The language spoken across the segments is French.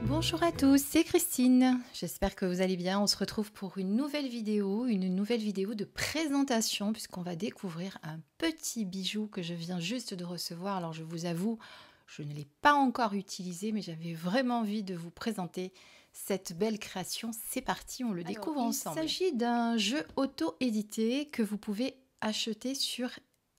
Bonjour à tous, c'est Christine. J'espère que vous allez bien. On se retrouve pour une nouvelle vidéo de présentation puisqu'on va découvrir un petit bijou que je viens juste de recevoir. Alors je vous avoue, je ne l'ai pas encore utilisé, mais j'avais vraiment envie de vous présenter cette belle création. C'est parti, on le découvre ensemble. Il s'agit d'un jeu auto-édité que vous pouvez acheter sur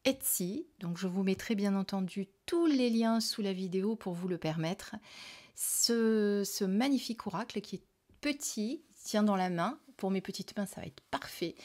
Etsy. Donc je vous mettrai bien entendu tous les liens sous la vidéo pour vous le permettre. Ce magnifique oracle qui est petit, il tient dans la main. Pour mes petites mains, ça va être parfait.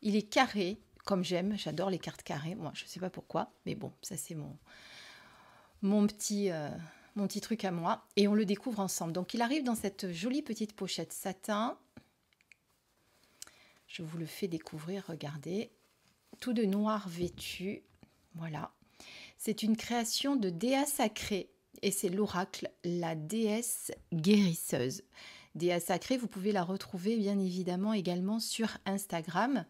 Il est carré, comme j'aime. J'adore les cartes carrées. Moi, je ne sais pas pourquoi, mais bon, ça c'est mon petit truc à moi. Et on le découvre ensemble. Donc, il arrive dans cette jolie petite pochette satin. Je vous le fais découvrir, regardez. Tout de noir vêtu. Voilà. C'est une création de Déa Sacrée. Et c'est l'oracle, la déesse guérisseuse. Déa Sacrée, vous pouvez la retrouver bien évidemment également sur Instagram.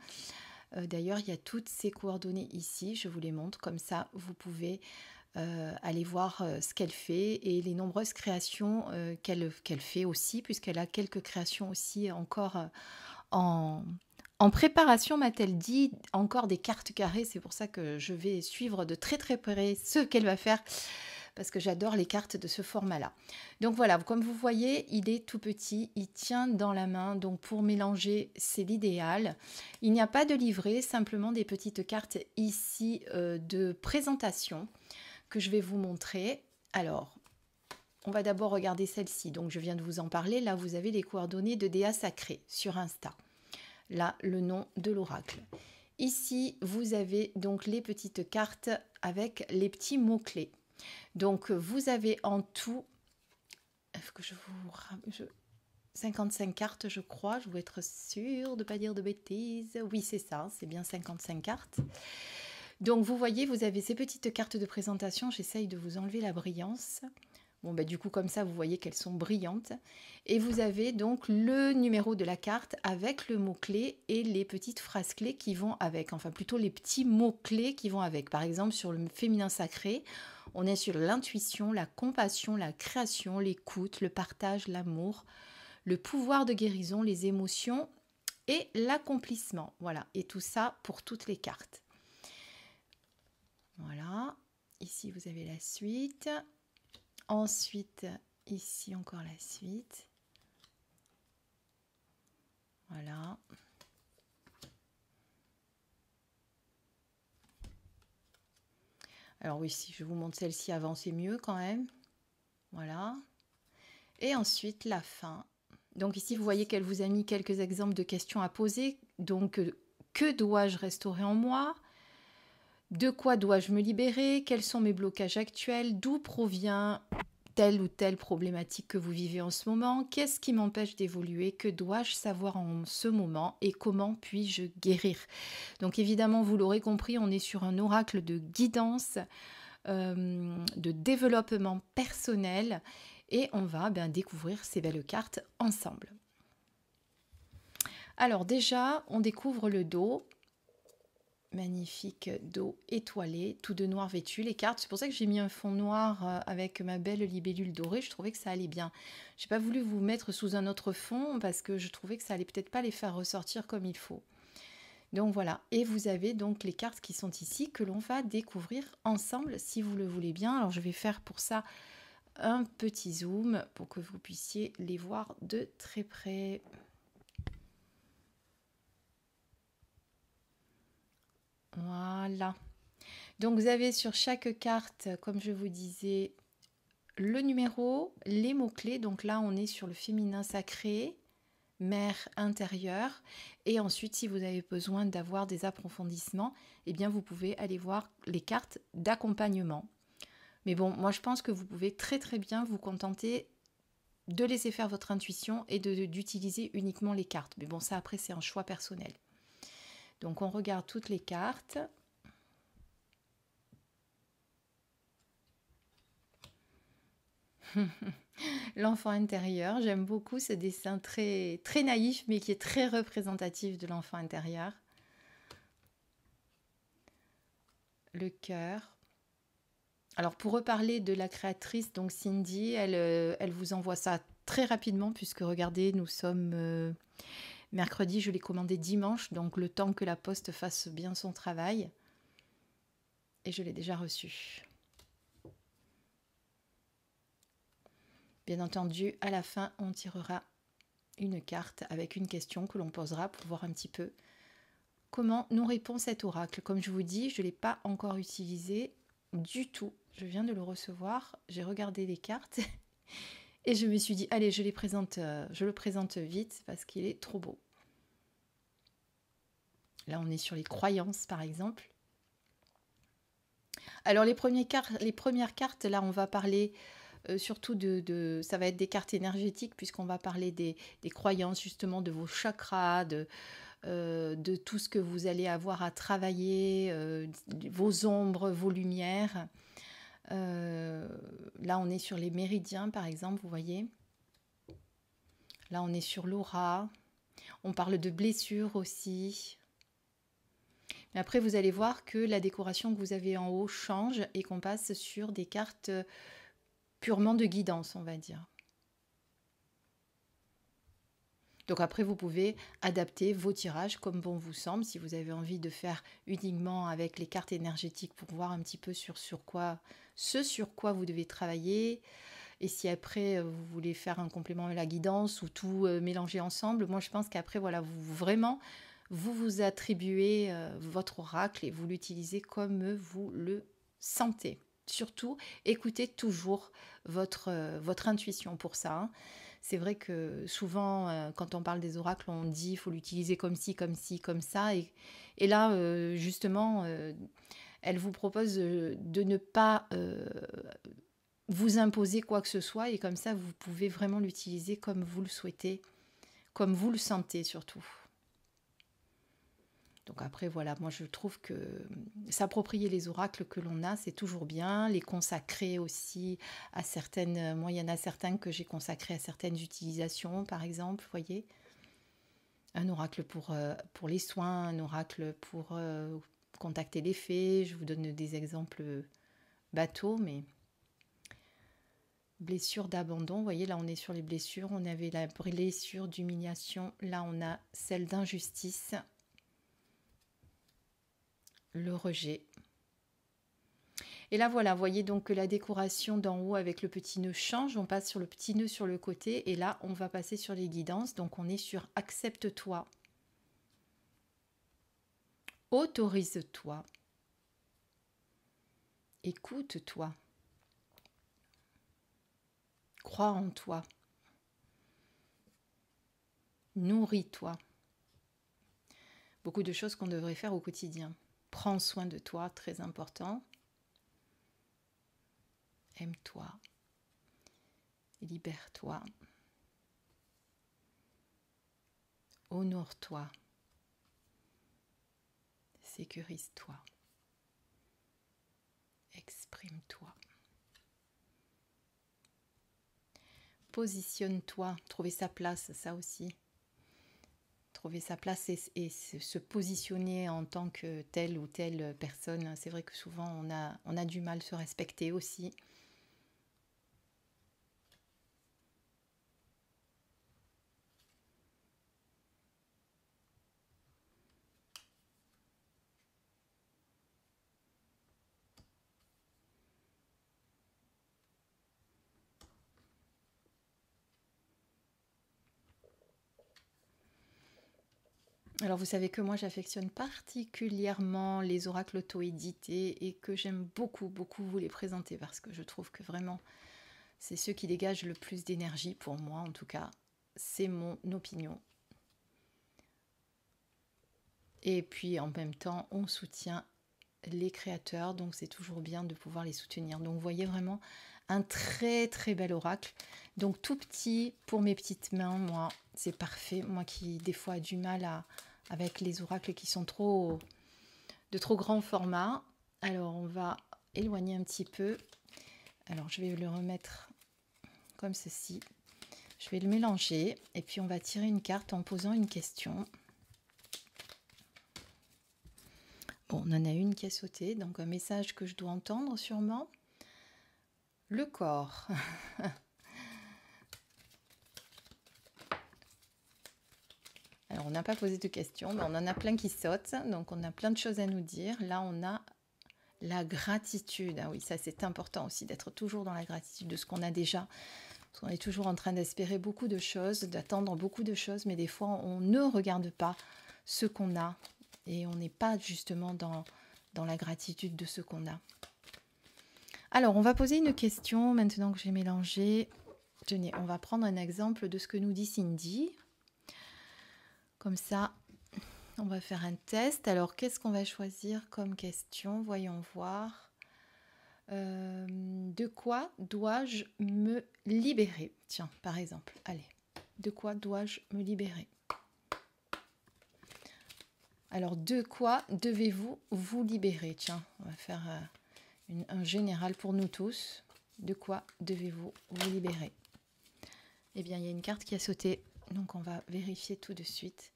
D'ailleurs, il y a toutes ses coordonnées ici, je vous les montre. Comme ça, vous pouvez aller voir ce qu'elle fait et les nombreuses créations qu'elle fait aussi, puisqu'elle a quelques créations aussi encore en préparation, m'a-t-elle dit, encore des cartes carrées. C'est pour ça que je vais suivre de très très près ce qu'elle va faire, parce que j'adore les cartes de ce format-là. Donc voilà, comme vous voyez, il est tout petit, il tient dans la main, donc pour mélanger, c'est l'idéal. Il n'y a pas de livret, simplement des petites cartes ici de présentation que je vais vous montrer. Alors, on va d'abord regarder celle-ci, donc je viens de vous en parler. Là, vous avez les coordonnées de Déa Sacrée sur Insta. Là, le nom de l'oracle. Ici, vous avez donc les petites cartes avec les petits mots-clés. Donc, vous avez en tout, 55 cartes, je crois. Je veux être sûre de ne pas dire de bêtises. Oui, c'est ça, c'est bien 55 cartes. Donc, vous voyez, vous avez ces petites cartes de présentation. J'essaye de vous enlever la brillance. Bon, du coup, comme ça, vous voyez qu'elles sont brillantes. Et vous avez donc le numéro de la carte avec le mot-clé et les petites phrases clés qui vont avec. Enfin, plutôt les petits mots-clés qui vont avec. Par exemple, sur le féminin sacré, on est sur l'intuition, la compassion, la création, l'écoute, le partage, l'amour, le pouvoir de guérison, les émotions et l'accomplissement. Voilà, et tout ça pour toutes les cartes. Voilà, ici, vous avez la suite. Ensuite, ici encore la suite. Voilà. Alors oui, si je vous montre celle-ci avant, c'est mieux quand même. Voilà. Et ensuite, la fin. Donc ici, vous voyez qu'elle vous a mis quelques exemples de questions à poser. Donc, que dois-je restaurer en moi ? De quoi dois-je me libérer ? Quels sont mes blocages actuels ? D'où provient telle ou telle problématique que vous vivez en ce moment? Qu'est-ce qui m'empêche d'évoluer? Que dois-je savoir en ce moment? Et comment puis-je guérir? Donc évidemment, vous l'aurez compris, on est sur un oracle de guidance, de développement personnel, et on va découvrir ces belles cartes ensemble. Alors déjà, on découvre le dos. Magnifique dos étoilé, tout de noir vêtu. Les cartes, c'est pour ça que j'ai mis un fond noir avec ma belle libellule dorée. Je trouvais que ça allait bien. J'ai pas voulu vous mettre sous un autre fond parce que je trouvais que ça allait peut-être pas les faire ressortir comme il faut. Donc voilà, et vous avez donc les cartes qui sont ici que l'on va découvrir ensemble si vous le voulez bien. Alors je vais faire pour ça un petit zoom pour que vous puissiez les voir de très près. Voilà. Donc vous avez sur chaque carte, comme je vous disais, le numéro, les mots-clés. Donc là, on est sur le féminin sacré, mère intérieure. Et ensuite, si vous avez besoin d'avoir des approfondissements, eh bien, vous pouvez aller voir les cartes d'accompagnement. Mais bon, moi, je pense que vous pouvez très très bien vous contenter de laisser faire votre intuition et d'utiliser uniquement les cartes. Mais bon, ça, après, c'est un choix personnel. Donc, on regarde toutes les cartes. L'enfant intérieur, j'aime beaucoup ce dessin très, très naïf, mais qui est très représentatif de l'enfant intérieur. Le cœur, Alors pour reparler de la créatrice, donc Cindy, elle vous envoie ça très rapidement puisque regardez, nous sommes mercredi, je l'ai commandé dimanche, donc le temps que la poste fasse bien son travail. Et je l'ai déjà reçu. Bien entendu, à la fin, on tirera une carte avec une question que l'on posera pour voir un petit peu comment nous répond cet oracle. Comme je vous dis, je ne l'ai pas encore utilisé du tout. Je viens de le recevoir, j'ai regardé les cartes et je me suis dit, allez, je le présente vite parce qu'il est trop beau. Là, on est sur les croyances, par exemple. Alors, les premières cartes, là, on va parler surtout ça va être des cartes énergétiques puisqu'on va parler des croyances, justement, de vos chakras, de tout ce que vous allez avoir à travailler, vos ombres, vos lumières. Là, on est sur les méridiens, par exemple, vous voyez. Là, on est sur l'aura. On parle de blessures aussi. Mais après, vous allez voir que la décoration que vous avez en haut change et qu'on passe sur des cartes purement de guidance, on va dire. Donc après, vous pouvez adapter vos tirages comme bon vous semble. Si vous avez envie de faire uniquement avec les cartes énergétiques pour voir un petit peu ce sur quoi vous devez travailler. Et si après, vous voulez faire un complément à la guidance ou tout mélanger ensemble, moi je pense qu'après, voilà, vous attribuez votre oracle et vous l'utilisez comme vous le sentez. Surtout, écoutez toujours votre intuition pour ça. Hein. C'est vrai que souvent, quand on parle des oracles, on dit qu'il faut l'utiliser comme ci, comme ci, comme ça. Et là, justement, elle vous propose de ne pas vous imposer quoi que ce soit. Et comme ça, vous pouvez vraiment l'utiliser comme vous le souhaitez, comme vous le sentez surtout. Donc après, voilà, moi je trouve que s'approprier les oracles que l'on a, c'est toujours bien. Les consacrer aussi à certaines... Moi, il y en a certains que j'ai consacrés à certaines utilisations, par exemple, vous voyez. Un oracle pour les soins, un oracle pour contacter les fées. Je vous donne des exemples bateaux, mais... Blessure d'abandon, vous voyez, là on est sur les blessures. On avait la blessure d'humiliation, là on a celle d'injustice. Le rejet. Et là voilà, vous voyez donc que la décoration d'en haut avec le petit nœud change, on passe sur le petit nœud sur le côté et là on va passer sur les guidances, donc on est sur accepte-toi, autorise-toi, écoute-toi, crois en toi, nourris-toi. Beaucoup de choses qu'on devrait faire au quotidien. Prends soin de toi, très important. Aime-toi, libère-toi, honore-toi, sécurise-toi, exprime-toi, positionne-toi, trouver sa place, ça aussi. Trouver sa place et se positionner en tant que telle ou telle personne. C'est vrai que souvent on a du mal à se respecter aussi. Alors vous savez que moi j'affectionne particulièrement les oracles auto-édités et que j'aime beaucoup vous les présenter parce que je trouve que vraiment c'est ceux qui dégagent le plus d'énergie pour moi en tout cas. C'est mon opinion. Et puis en même temps on soutient les créateurs, donc c'est toujours bien de pouvoir les soutenir. Donc vous voyez vraiment un très bel oracle. Donc tout petit pour mes petites mains, moi c'est parfait. Moi qui des fois a du mal avec les oracles qui sont de trop grand format. Alors on va éloigner un petit peu. Alors je vais le remettre comme ceci. Je vais le mélanger et puis on va tirer une carte en posant une question. Bon, on en a une qui a sauté, donc un message que je dois entendre sûrement. le corps. Alors, on n'a pas posé de questions, mais on en a plein qui sautent. Donc, on a plein de choses à nous dire. Là, on a la gratitude. Ah oui, ça, c'est important aussi d'être toujours dans la gratitude de ce qu'on a déjà. Parce qu'on est toujours en train d'espérer beaucoup de choses, d'attendre beaucoup de choses, mais des fois, on ne regarde pas ce qu'on a. Et on n'est pas justement dans la gratitude de ce qu'on a. Alors, on va poser une question maintenant que j'ai mélangé. Tenez, on va prendre un exemple de ce que nous dit Cindy. Comme ça, on va faire un test. Alors, qu'est-ce qu'on va choisir comme question? Voyons voir. De quoi dois-je me libérer? Tiens, par exemple, allez. De quoi dois-je me libérer? Alors, de quoi devez-vous vous libérer? Tiens, on va faire un général pour nous tous. De quoi devez-vous vous libérer? Eh bien, il y a une carte qui a sauté, donc on va vérifier tout de suite.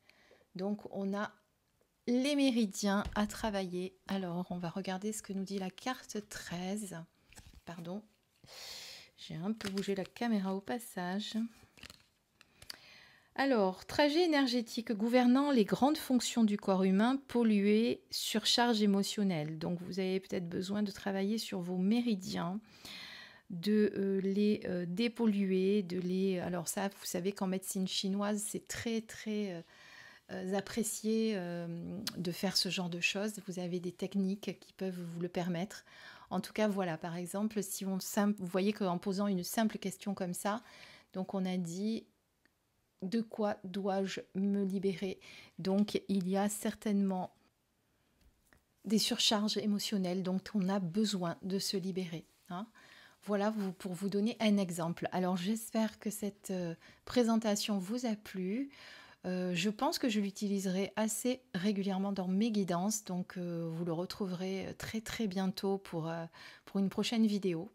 Donc, on a les méridiens à travailler. Alors, on va regarder ce que nous dit la carte 13. Pardon, j'ai un peu bougé la caméra au passage. Alors, trajet énergétique gouvernant les grandes fonctions du corps humain, pollué, surcharge émotionnelle. Donc, vous avez peut-être besoin de travailler sur vos méridiens, de les dépolluer, de les... Alors ça, vous savez qu'en médecine chinoise, c'est très, très apprécié de faire ce genre de choses. Vous avez des techniques qui peuvent vous le permettre. En tout cas, voilà, par exemple, si vous voyez qu'en posant une simple question comme ça, donc on a dit « De quoi dois-je me libérer ?» Donc, il y a certainement des surcharges émotionnelles dont on a besoin de se libérer. Hein. Voilà pour vous donner un exemple. Alors, j'espère que cette présentation vous a plu. Je pense que je l'utiliserai assez régulièrement dans mes guidances, donc vous le retrouverez très très bientôt pour une prochaine vidéo.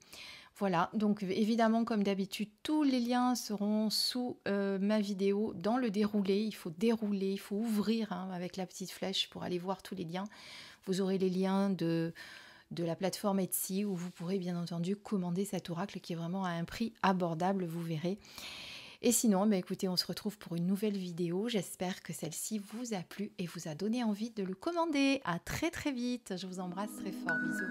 Voilà, donc évidemment comme d'habitude, tous les liens seront sous ma vidéo dans le déroulé. Il faut dérouler, il faut ouvrir avec la petite flèche pour aller voir tous les liens. Vous aurez les liens de la plateforme Etsy où vous pourrez bien entendu commander cet oracle qui est vraiment à un prix abordable, vous verrez. Et sinon, écoutez, on se retrouve pour une nouvelle vidéo. J'espère que celle-ci vous a plu et vous a donné envie de le commander. À très très vite. Je vous embrasse très fort. Bisous.